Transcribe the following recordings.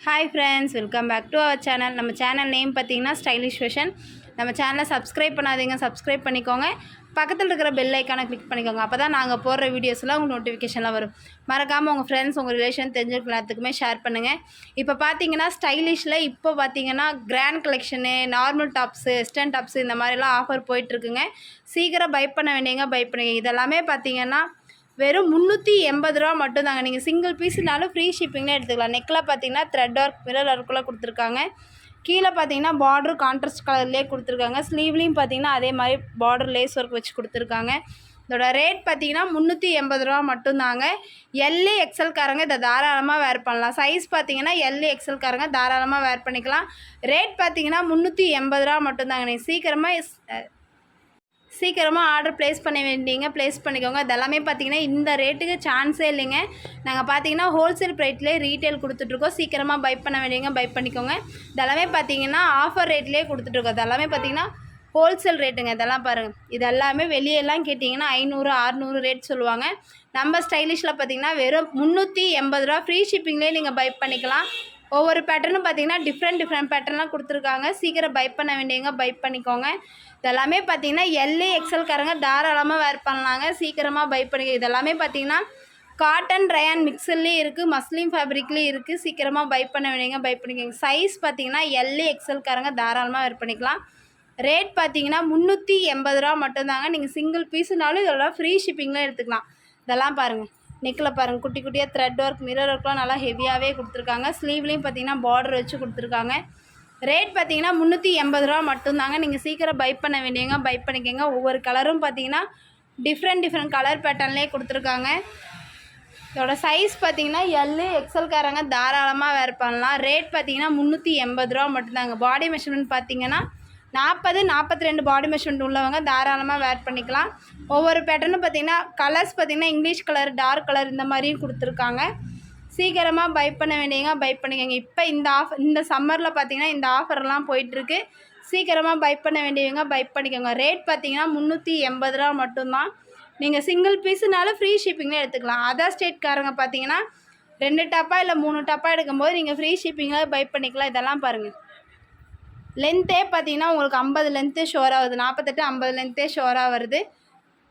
Hi friends, welcome back to our channel. நம்ம channel name பார்த்தீங்கன்னா stylish fashion. நம்ம சேனலை சப்ஸ்கிரைப் பண்ணாதீங்க, சப்ஸ்கிரைப் பண்ணிக்கோங்க. பக்கத்தில் இருக்கிற பெல் ஐக்கானை கிளிக் பண்ணிக்கோங்க. அப்போ தான் நாங்கள் போடுற வீடியோஸ்லாம் உங்களுக்கு நோட்டிஃபிகேஷன்லாம் வரும். மறக்காமல் உங்கள் ஃப்ரெண்ட்ஸ், உங்கள் ரிலேஷன் தெரிஞ்சுக்க எல்லாத்துக்குமே ஷேர் பண்ணுங்கள். இப்போ பார்த்தீங்கன்னா ஸ்டைலிஷில் இப்போ பார்த்தீங்கன்னா grand collection, normal tops, western tops இந்த மாதிரிலாம் ஆஃபர் போயிட்டுருக்குங்க. சீக்கிரம் பை பண்ண வேண்டியங்க, பை பண்ணுங்க. இதெல்லாமே பார்த்தீங்கன்னா வெறும் 380 ரூபா மட்டும் தாங்க. நீங்கள் சிங்கிள் பீஸுனாலும் ஃப்ரீ ஷிப்பிங்லேயே எடுத்துக்கலாம். நெக்கில் பார்த்தீங்கன்னா த்ரெட் ஒர்க், மிரர் ஒர்க்குள்ளே கொடுத்துருக்காங்க. கீழே பார்த்தீங்கன்னா பார்டர் கான்ட்ராஸ்ட் கலர்லேயே கொடுத்துருக்காங்க. ஸ்லீவ்லேயும் பார்த்தீங்கன்னா அதே மாதிரி பார்டர் லேஸ் ஒர்க் வச்சு கொடுத்துருக்காங்க. இதோட ரேட் பார்த்தீங்கன்னா 380 ரூபா மட்டும்தாங்க. எல்ஏ எக்ஸல்காரங்க இதை தாராளமாக வேர் பண்ணலாம். சைஸ் பார்த்தீங்கன்னா எல்ஏ எக்ஸல்காரங்க தாராளமாக வேர் பண்ணிக்கலாம். ரேட் பார்த்தீங்கன்னா 380 ரூபா மட்டும்தாங்க. நீங்கள் சீக்கிரமாக ஆர்டர் ப்ளேஸ் பண்ண வேண்டியங்க, ப்ளேஸ் பண்ணிக்கோங்க. இதெல்லாமே பார்த்தீங்கன்னா இந்த ரேட்டுக்கு சான்ஸே இல்லைங்க. நாங்கள் பார்த்தீங்கன்னா ஹோல்சேல் ப்ரைஸ்லேயே ரீட்டெயில் கொடுத்துட்ருக்கோம். சீக்கிரமாக பை பண்ண வேண்டியங்க, பை பண்ணிக்கோங்க. இதெல்லாமே பார்த்தீங்கன்னா ஆஃபர் ரேட்லேயே கொடுத்துட்ருக்கோம். இதெல்லாமே பார்த்தீங்கன்னா ஹோல்சேல் ரேட்டுங்க. இதெல்லாம் பாருங்கள். இது எல்லாமே வெளியெல்லாம் கேட்டிங்கன்னா 500 600 ரேட் சொல்லுவாங்க. நம்ம ஸ்டைலிஷில் பார்த்தீங்கன்னா வெறும் 380 ரூபா ஃப்ரீ ஷிப்பிங்லேயே நீங்கள் பை பண்ணிக்கலாம். ஒவ்வொரு பேட்டர்னும் பார்த்தீங்கன்னா டிஃப்ரெண்ட் பேட்டர்ன்லாம் கொடுத்துருக்காங்க. சீக்கிரம் பை பண்ண வேண்டியங்க, பை பண்ணிக்கோங்க. இதெல்லாமே பார்த்தீங்கன்னா எல்ஏ எக்ஸல்காரங்க தாராளமாக வேர் பண்ணலாங்க. சீக்கிரமாக பை பண்ணிக்க. இதெல்லாமே பார்த்தீங்கன்னா காட்டன் ரயான் மிக்சர்லேயும் இருக்குது, மஸ்லின் ஃபேப்ரிக்லேயும் இருக்குது. சீக்கிரமாக பை பண்ண வேண்டியங்க, பை பண்ணிக்கோங்க. சைஸ் பார்த்தீங்கன்னா எல்ஏ எக்ஸல்காரங்க தாராளமாக வேர் பண்ணிக்கலாம். ரேட் பார்த்தீங்கன்னா 380 ரூபா மட்டும்தாங்க. நீங்கள் சிங்கிள் பீஸுனாலும் இதெல்லாம் ஃப்ரீ ஷிப்பிங்கில் எடுத்துக்கலாம். இதெல்லாம் பாருங்கள். நெக்கில் பாருங்கள், குட்டி குட்டியாக த்ரெட் ஒர்க், மிரர் ஒர்க்லாம் நல்லா ஹெவியாகவே கொடுத்துருக்காங்க. ஸ்லீவ்லேயும் பார்த்தீங்கன்னா பார்டர் வச்சு கொடுத்துருக்காங்க. ரேட் பார்த்தீங்கன்னா 380 ரூபா மட்டும்தாங்க. நீங்கள் சீக்கிரம் பை பண்ண வேண்டியங்க, பை பண்ணிக்கோங்க. ஒவ்வொரு கலரும் பார்த்தீங்கன்னா டிஃப்ரெண்ட் கலர் பேட்டர்ன்லேயே கொடுத்துருக்காங்க. இதோட சைஸ் பார்த்தீங்கன்னா எல்லு எக்ஸல்காரங்க தாராளமாக வேர் பண்ணலாம். ரேட் பார்த்தீங்கன்னா 380 ரூபா மட்டும்தாங்க. பாடி மெஷர்மெண்ட் பார்த்தீங்கன்னா 40 42 பாடி மெஷர்மெண்ட் உள்ளவங்க தாராளமாக வேர் பண்ணிக்கலாம். ஒவ்வொரு பேட்டர்னும் பார்த்தீங்கன்னா கலர்ஸ் பார்த்தீங்கன்னா இங்கிலீஷ் கலர், டார்க் கலர் இந்த மாதிரியும் கொடுத்துருக்காங்க. சீக்கிரமாக பை பண்ண வேண்டியங்க, பை பண்ணிக்கோங்க. இப்போ இந்த சம்மரில் பார்த்தீங்கன்னா இந்த ஆஃபர்லாம் போயிட்டுருக்கு. சீக்கிரமாக பை பண்ண வேண்டியவங்க பை பண்ணிக்கோங்க. ரேட் பார்த்தீங்கன்னா 380 ரூபா மட்டும்தான். நீங்கள் சிங்கிள் பீஸுனாலும் ஃப்ரீ ஷிப்பிங்கில் எடுத்துக்கலாம். அதர் ஸ்டேட்காரங்க பார்த்தீங்கன்னா 2 டாப்பா இல்லை 3 டாப்பா எடுக்கும்போது நீங்கள் ஃப்ரீ ஷிப்பிங்கில் பை பண்ணிக்கலாம். இதெல்லாம் பாருங்கள். லென்த்தே பார்த்தீங்கன்னா உங்களுக்கு 50 லென்த்து ஷோராக வருது, 48 50 லென்த்தே ஷோராக வருது.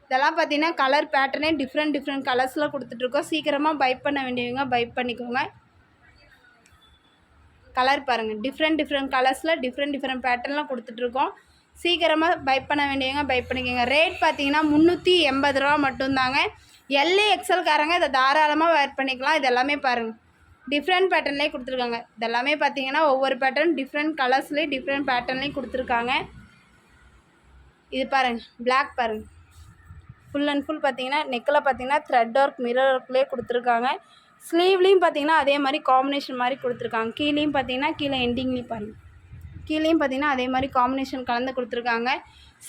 இதெல்லாம் பார்த்தீங்கன்னா கலர் பேட்டர்னே டிஃப்ரெண்ட் கலர்ஸில் கொடுத்துட்ருக்கோம். சீக்கிரமாக பை பண்ண வேண்டியவங்க பை பண்ணிக்கோங்க. கலர் பாருங்கள், டிஃப்ரெண்ட் கலர்ஸில் டிஃப்ரெண்ட் பேட்டர்னில் கொடுத்துட்ருக்கோம். சீக்கிரமாக பை பண்ண வேண்டியவங்க பை பண்ணிக்கோங்க. ரேட் பார்த்தீங்கன்னா 380 ரூபா மட்டும்தாங்க. எல்ஏ எக்ஸல்காரங்க இதை தாராளமாக வேர் பண்ணிக்கலாம். இதெல்லாமே பாருங்கள், டிஃப்ரெண்ட் பேட்டர்ன்லேயே கொடுத்துருக்காங்க. இதெல்லாமே பார்த்தீங்கன்னா ஒவ்வொரு பேட்டர்ன் டிஃப்ரெண்ட் கலர்ஸ்லேயும் டிஃப்ரெண்ட் பேட்டர்ன்லேயும் கொடுத்துருக்காங்க. இது பாருங்கள், பிளாக் பாருங்கள். ஃபுல் அண்ட் ஃபுல் பார்த்தீங்கன்னா நெக்கில் பார்த்தீங்கன்னா த்ரெட் ஒர்க், மிரர் ஒர்க்லேயே கொடுத்துருக்காங்க. ஸ்லீவ்லேயும் பார்த்தீங்கன்னா அதே மாதிரி காம்பினேஷன் மாதிரி கொடுத்துருக்காங்க. கீழேயும் பார்த்தீங்கன்னா கீழே எண்டிங்லேயும் பாருங்கள், கீழேயும் பார்த்தீங்கன்னா அதே மாதிரி காம்பினேஷன் கலந்து கொடுத்துருக்காங்க.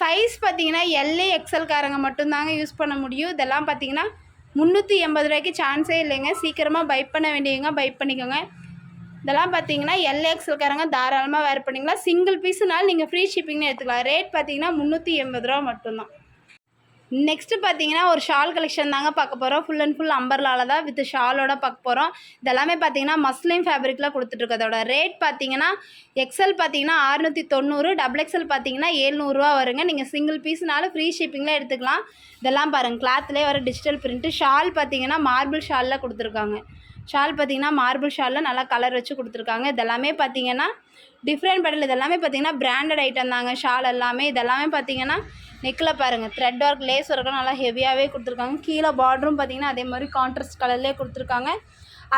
சைஸ் பார்த்தீங்கன்னா எல்ஏ எக்ஸல்காரங்க மட்டும்தாங்க யூஸ் பண்ண முடியும். இதெல்லாம் பார்த்தீங்கன்னா 380 ரூபாய்க்கு சான்ஸே இல்லைங்க. சீக்கிரமாக பை பண்ண வேண்டியவங்க பை பண்ணிக்கோங்க. இதெல்லாம் பார்த்தீங்கன்னா எல்ஏ எக்ஸல்காரங்க தாராளமாக வேர் பண்ணிக்கலாம். சிங்கிள் பீஸுனாலும் நீங்கள் ஃப்ரீ ஷிப்பிங்னு எடுத்துக்கலாம். ரேட் பார்த்தீங்கன்னா 380 ரூபா மட்டும்தான். நெக்ஸ்ட்டு பார்த்தீங்கன்னா ஒரு ஷால் கலெக்ஷன் தாங்க பார்க்க போகிறோம். ஃபுல் அண்ட் ஃபுல் அம்பர்லாவில் தான் வித் ஷாலோட பார்க்க போகிறோம். இதெல்லாமே பார்த்தீங்கன்னா மஸ்லின் ஃபேப்ரிக்கில் கொடுத்துட்ருக்கதோட ரேட் பார்த்தீங்கன்னா எக்ஸல் பார்த்தீங்கன்னா 690, டபுள் எக்ஸல் பார்த்தீங்கன்னா 700 ரூபா வருங்க. நீங்கள் சிங்கிள் பீஸ்னாலும் ஃப்ரீ ஷிப்பிங்கில் எடுத்துக்கலாம். இதெல்லாம் பாருங்கள், கிளாத்லேயே வர டிஜிட்டல் பிரிண்ட்டு. ஷால் பார்த்தீங்கன்னா மார்பிள் ஷாலில் கொடுத்துருக்காங்க. ஷால் பார்த்தீங்கன்னா மார்பிள் ஷாலில் நல்லா கலர் வச்சு கொடுத்துருக்காங்க. இதெல்லாமே பார்த்தீங்கன்னா டிஃப்ரெண்ட் பேட்டர்ன். இதெல்லாமே பார்த்தீங்கன்னா பிராண்டட் ஐட்டம் தாங்க. ஷால் எல்லாமே இதெல்லாமே பார்த்தீங்கன்னா நெக்கில் பாருங்கள் த்ரெட் ஒர்க், லேஸ் ஒர்க்கும் நல்லா ஹெவியாகவே கொடுத்துருக்காங்க. கீழே பார்டரும் பார்த்தீங்கன்னா அதே மாதிரி கான்ட்ராஸ்ட் கலர்லேயே கொடுத்துருக்காங்க.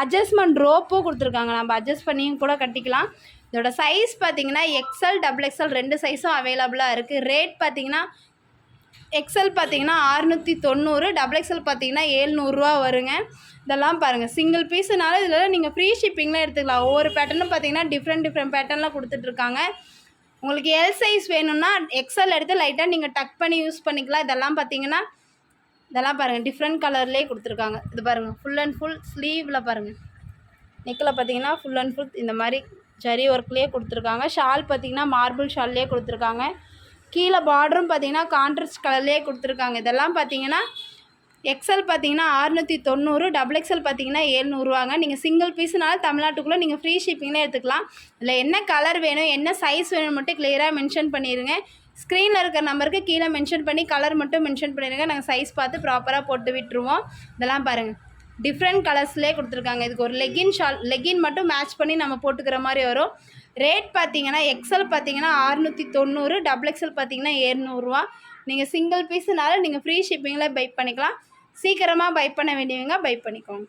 அட்ஜஸ்ட்மெண்ட் ரோப்பும் கொடுத்துருக்காங்க, நம்ம அட்ஜஸ்ட் பண்ணியும் கூட கட்டிக்கலாம். இதோட சைஸ் பார்த்தீங்கன்னா எக்ஸல், டபுள் எக்ஸல் 2 சைஸும் அவைலபிளாக இருக்குது. ரேட் பார்த்தீங்கன்னா எக்ஸல் பார்த்தீங்கன்னா 690, டபுள் எக்ஸல் பார்த்தீங்கன்னா 700 ரூபா வருங்க. இதெல்லாம் பாருங்கள், சிங்கிள் பீஸுனால இதில் நீங்கள் ஃப்ரீ ஷிப்பிங்கில் எடுத்துக்கலாம். ஒவ்வொரு பேட்டர்னும் பார்த்தீங்கன்னா டிஃப்ரெண்ட் பேட்டர்னில் கொடுத்துட்ருக்காங்க. உங்களுக்கு எல் சைஸ் வேணும்னா எக்ஸல் எடுத்து லைட்டாக நீங்கள் டக் பண்ணி யூஸ் பண்ணிக்கலாம். இதெல்லாம் பார்த்தீங்கன்னா இதெல்லாம் பாருங்கள் டிஃப்ரெண்ட் கலர்லேயே கொடுத்துருக்காங்க. இது பாருங்கள், ஃபுல் அண்ட் ஃபுல் ஸ்லீவில் பாருங்கள், நெக்கில் பார்த்தீங்கன்னா ஃபுல் அண்ட் ஃபுல் இந்த மாதிரி ஜரி ஒர்க்லேயே கொடுத்துருக்காங்க. ஷால் பார்த்தீங்கன்னா மார்பிள் ஷால்லேயே கொடுத்துருக்காங்க. கீழே பார்டரும் பார்த்தீங்கன்னா கான்ட்ராஸ்ட் கலர்லேயே கொடுத்துருக்காங்க. இதெல்லாம் பார்த்தீங்கன்னா எக்ஸல் பார்த்தீங்கன்னா 690, டபுள் எக்ஸல் பார்த்தீங்கன்னா 700வாங்க. நீங்கள் சிங்கிள் பீஸ்னால தமிழ்நாட்டுக்குள்ளே நீங்கள் ஃப்ரீ ஷிப்பிங்லேயே எடுத்துக்கலாம். இதில் என்ன கலர் வேணும், என்ன சைஸ் வேணும் மட்டும் கிளியராக மென்ஷன் பண்ணிடுங்க. ஸ்க்ரீனில் இருக்கிற நம்பருக்கு கீழே மென்ஷன் பண்ணி கலர் மட்டும் மென்ஷன் பண்ணிடுங்க. நாங்கள் சைஸ் பார்த்து ப்ராப்பராக போட்டு விட்டுருவோம். இதெல்லாம் பாருங்கள், டிஃப்ரெண்ட் கலர்ஸ்லேயே கொடுத்துருக்காங்க. இதுக்கு ஒரு லெகின் மட்டும் மேட்ச் பண்ணி நம்ம போட்டுக்கிற மாதிரி வரும். ரேட் பார்த்தீங்கன்னா எக்ஸல் பார்த்தீங்கன்னா 690, டபுள் எக்ஸல் பார்த்தீங்கன்னா 700ரூவா. நீங்கள் சிங்கிள் பீஸுனால நீங்கள் ஃப்ரீ ஷிப்பிங்கில் பை பண்ணிக்கலாம். சீக்கிரமாக பை பண்ண வேண்டியவங்க பை பண்ணிக்கோங்க.